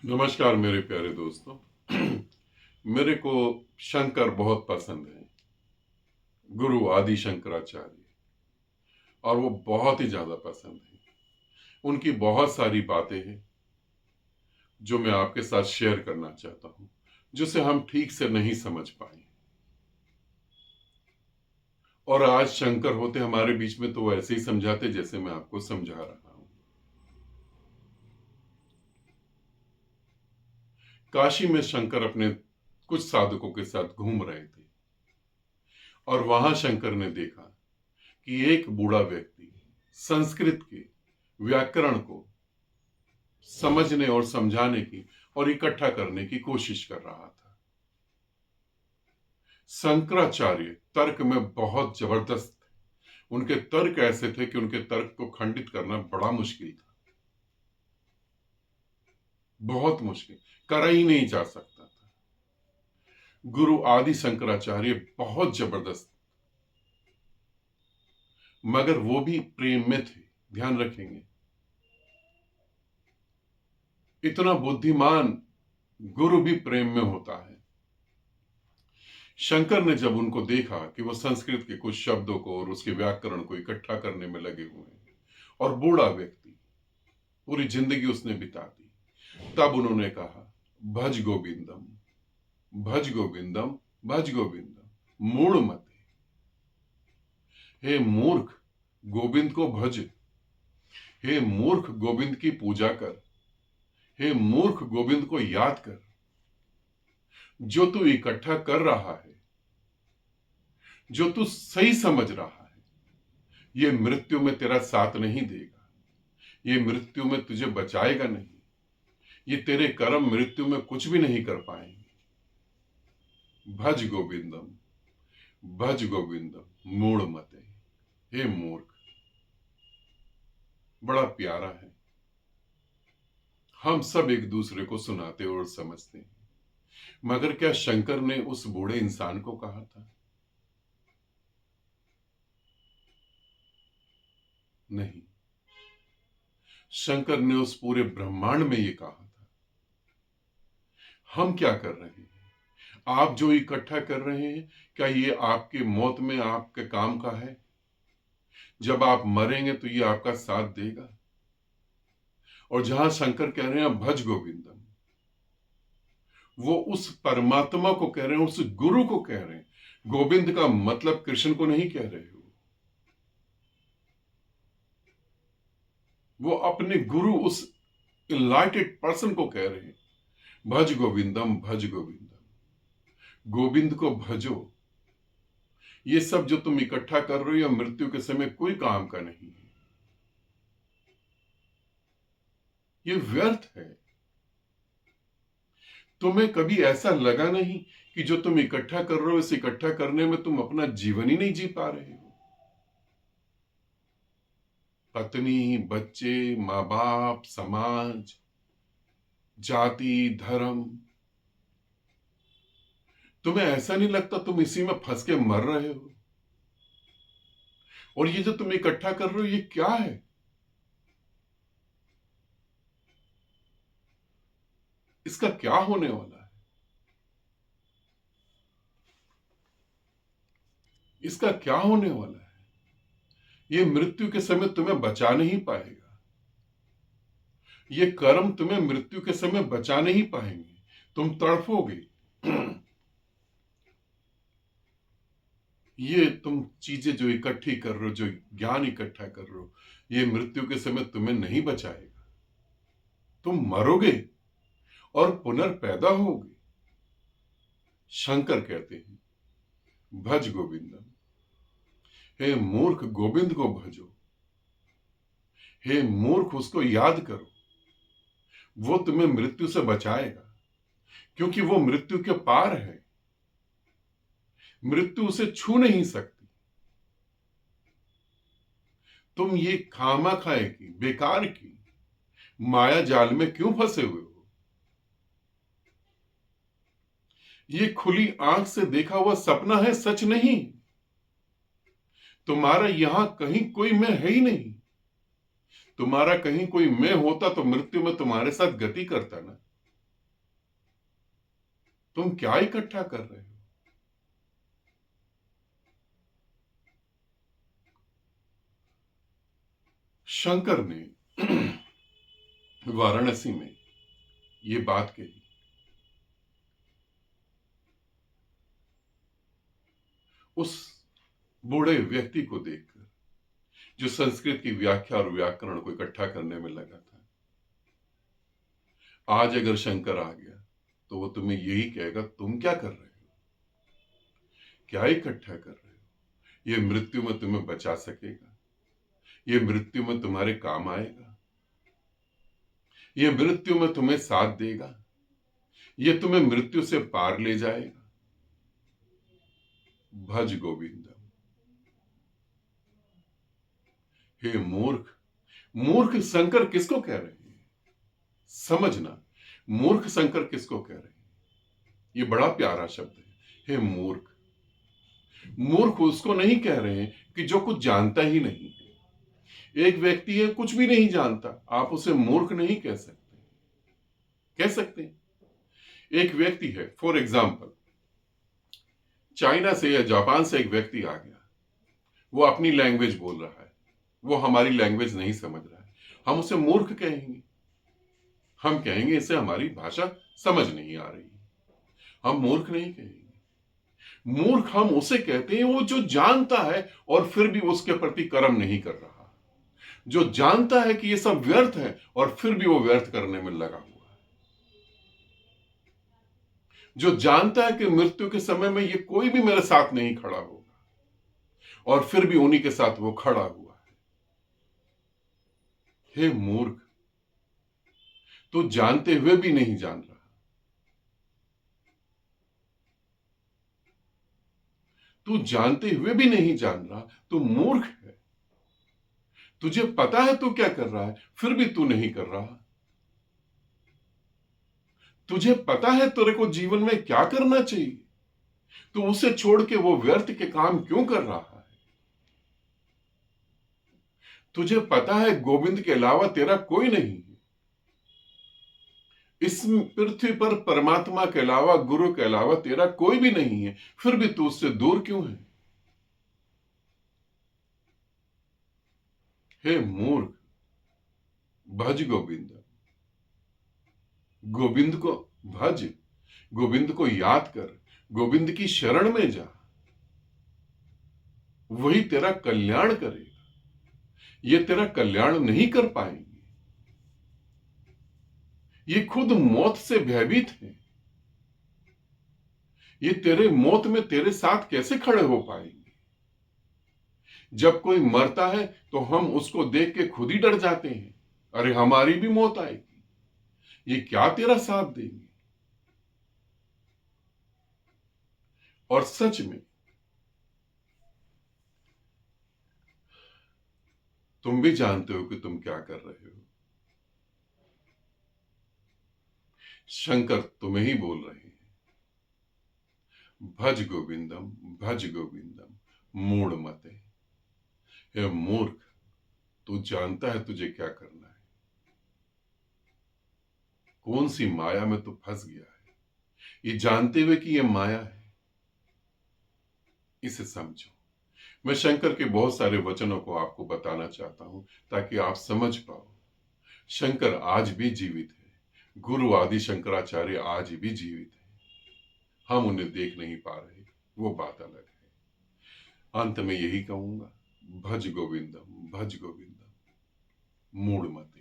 नमस्कार मेरे प्यारे दोस्तों। मेरे को शंकर बहुत पसंद है, गुरु आदि शंकराचार्य। और वो बहुत ही ज्यादा पसंद है। उनकी बहुत सारी बातें हैं जो मैं आपके साथ शेयर करना चाहता हूं, जिसे हम ठीक से नहीं समझ पाए। और आज शंकर होते हमारे बीच में तो वो ऐसे ही समझाते जैसे मैं आपको समझा रहा हूं। काशी में शंकर अपने कुछ साधकों के साथ घूम रहे थे और वहां शंकर ने देखा कि एक बूढ़ा व्यक्ति संस्कृत के व्याकरण को समझने और समझाने की और इकट्ठा करने की कोशिश कर रहा था। शंकराचार्य तर्क में बहुत जबरदस्त थे। उनके तर्क ऐसे थे कि उनके तर्क को खंडित करना बड़ा मुश्किल था, बहुत मुश्किल, करा ही नहीं जा सकता था। गुरु आदि शंकराचार्य बहुत जबरदस्त, मगर वो भी प्रेम में थे। ध्यान रखेंगे, इतना बुद्धिमान गुरु भी प्रेम में होता है। शंकर ने जब उनको देखा कि वो संस्कृत के कुछ शब्दों को और उसके व्याकरण को इकट्ठा करने में लगे हुए हैं, और बूढ़ा व्यक्ति, पूरी जिंदगी उसने बिता दी, तब उन्होंने कहा, भज गोविंदम, भज गोविंदम, भज गोविंदम, मूढ़ मते। हे मूर्ख, गोविंद को भज। हे मूर्ख, गोविंद की पूजा कर। हे मूर्ख, गोविंद को याद कर। जो तू इकट्ठा कर रहा है, जो तू सही समझ रहा है, ये मृत्यु में तेरा साथ नहीं देगा, ये मृत्यु में तुझे बचाएगा नहीं, ये तेरे कर्म मृत्यु में कुछ भी नहीं कर पाएंगे। भज गोविंदम, भज गोविंदम, मूढ़ मते। हे मूर्ख। बड़ा प्यारा है। हम सब एक दूसरे को सुनाते और समझते हैं, मगर क्या शंकर ने उस बूढ़े इंसान को कहा था? नहीं, शंकर ने उस पूरे ब्रह्मांड में ये कहा था। हम क्या कर रहे हैं? आप जो इकट्ठा कर रहे हैं, क्या ये आपके मौत में आपके काम का है? जब आप मरेंगे तो ये आपका साथ देगा? और जहां शंकर कह रहे हैं भज गोविंदम, वो उस परमात्मा को कह रहे हैं, उस गुरु को कह रहे हैं। गोविंद का मतलब कृष्ण को नहीं कह रहे हो, वो अपने गुरु, उस इनलाइटेड पर्सन को कह रहे हैं, भज गोविंदम, भज गोविंदम, गोविंद को भजो। ये सब जो तुम इकट्ठा कर रहे हो मृत्यु के समय कोई काम का नहीं है, ये व्यर्थ है। तुम्हें कभी ऐसा लगा नहीं कि जो तुम इकट्ठा कर रहे हो, इस इकट्ठा करने में तुम अपना जीवन ही नहीं जी पा रहे हो? पत्नी, बच्चे, माँ बाप, समाज, जाति, धर्म, तुम्हें ऐसा नहीं लगता तुम इसी में फंस के मर रहे हो? और ये जो तुम इकट्ठा कर रहे हो ये क्या है? इसका क्या होने वाला है? इसका क्या होने वाला है? ये मृत्यु के समय तुम्हें बचा नहीं पाएगा, ये कर्म तुम्हें मृत्यु के समय बचा नहीं पाएंगे, तुम तड़फोगे। ये तुम चीजें जो इकट्ठी कर रहे हो, जो ज्ञान इकट्ठा कर रहे हो, ये मृत्यु के समय तुम्हें नहीं बचाएगा। तुम मरोगे और पुनर्पैदा होगे। शंकर कहते हैं, भज गोविंदम। हे मूर्ख, गोविंद को भजो। हे मूर्ख, उसको याद करो, वो तुम्हें मृत्यु से बचाएगा, क्योंकि वो मृत्यु के पार है। मृत्यु उसे छू नहीं सकती। तुम ये खामा खाए की, बेकार की माया जाल में क्यों फंसे हुए हो? ये खुली आंख से देखा हुआ सपना है, सच नहीं। तुम्हारा यहां कहीं कोई मैं है ही नहीं। तुम्हारा कहीं कोई मैं होता तो मृत्यु में तुम्हारे साथ गति करता ना। तुम क्या इकट्ठा कर रहे हो? शंकर ने वाराणसी में ये बात कही। उस बूढ़े व्यक्ति को देखकर जो संस्कृत की व्याख्या और व्याकरण को इकट्ठा करने में लगा था, आज अगर शंकर आ गया तो वो तुम्हें यही कहेगा, तुम क्या कर रहे हो, क्या इकट्ठा कर रहे हो? ये मृत्यु में तुम्हें बचा सकेगा? ये मृत्यु में तुम्हारे काम आएगा? ये मृत्यु में तुम्हें साथ देगा? ये तुम्हें मृत्यु से पार ले जाएगा? भज गोविंदम। हे मूर्ख, मूर्ख शंकर किसको कह रहे हैं? समझना, मूर्ख शंकर किसको कह रहे हैं? ये बड़ा प्यारा शब्द है, हे मूर्ख। मूर्ख उसको नहीं कह रहे हैं कि जो कुछ जानता ही नहीं है। एक व्यक्ति है कुछ भी नहीं जानता, आप उसे मूर्ख नहीं कह सकते। कह सकते हैं एक व्यक्ति है, फॉर एग्जाम्पल चाइना से या जापान से एक व्यक्ति आ गया, वो अपनी लैंग्वेज बोल रहा है, वो हमारी लैंग्वेज नहीं समझ रहा है, हम उसे मूर्ख कहेंगे? हम कहेंगे इसे हमारी भाषा समझ नहीं आ रही। हम मूर्ख नहीं कहेंगे। मूर्ख हम उसे कहते हैं वो जो जानता है और फिर भी उसके प्रति कर्म नहीं कर रहा, जो जानता है कि ये सब व्यर्थ है और फिर भी वो व्यर्थ करने में लगा हुआ है, जो जानता है कि मृत्यु के समय में ये कोई भी मेरे साथ नहीं खड़ा होगा और फिर भी उन्हीं के साथ वो खड़ा हुआ है। हे मूर्ख, तू जानते हुए भी नहीं जान रहा, तू जानते हुए भी नहीं जान रहा, तू मूर्ख है। तुझे पता है तू क्या कर रहा है, फिर भी तू नहीं कर रहा। तुझे पता है तेरे को जीवन में क्या करना चाहिए, तू उसे छोड़ के वो व्यर्थ के काम क्यों कर रहा है? तुझे पता है गोविंद के अलावा तेरा कोई नहीं है, इस पृथ्वी पर परमात्मा के अलावा, गुरु के अलावा तेरा कोई भी नहीं है, फिर भी तू उससे दूर क्यों है? हे मूर्ख, भज गोविंद। गोविंद को भज, गोविंद को याद कर, गोविंद की शरण में जा, वही तेरा कल्याण करेगा। ये तेरा कल्याण नहीं कर पाएंगे, ये खुद मौत से भयभीत है। ये तेरे मौत में तेरे साथ कैसे खड़े हो पाएंगे? जब कोई मरता है तो हम उसको देख के खुद ही डर जाते हैं, अरे हमारी भी मौत आएगी, ये क्या तेरा साथ देंगे? और सच में तुम भी जानते हो कि तुम क्या कर रहे हो। शंकर तुम्हें ही बोल रहे हैं, भज गोविंदम, भज गोविंदम, मूढ़ मते। हे मूर्ख, तू जानता है तुझे क्या करना है, कौन सी माया में तू फंस गया है, ये जानते हुए कि ये माया है, इसे समझो। मैं शंकर के बहुत सारे वचनों को आपको बताना चाहता हूं ताकि आप समझ पाओ। शंकर आज भी जीवित है, गुरु आदि शंकराचार्य आज भी जीवित है, हम उन्हें देख नहीं पा रहे, वो बात अलग है। अंत में यही कहूंगा, भज गोविंदम, भज गोविंदम, मूढ़ मते।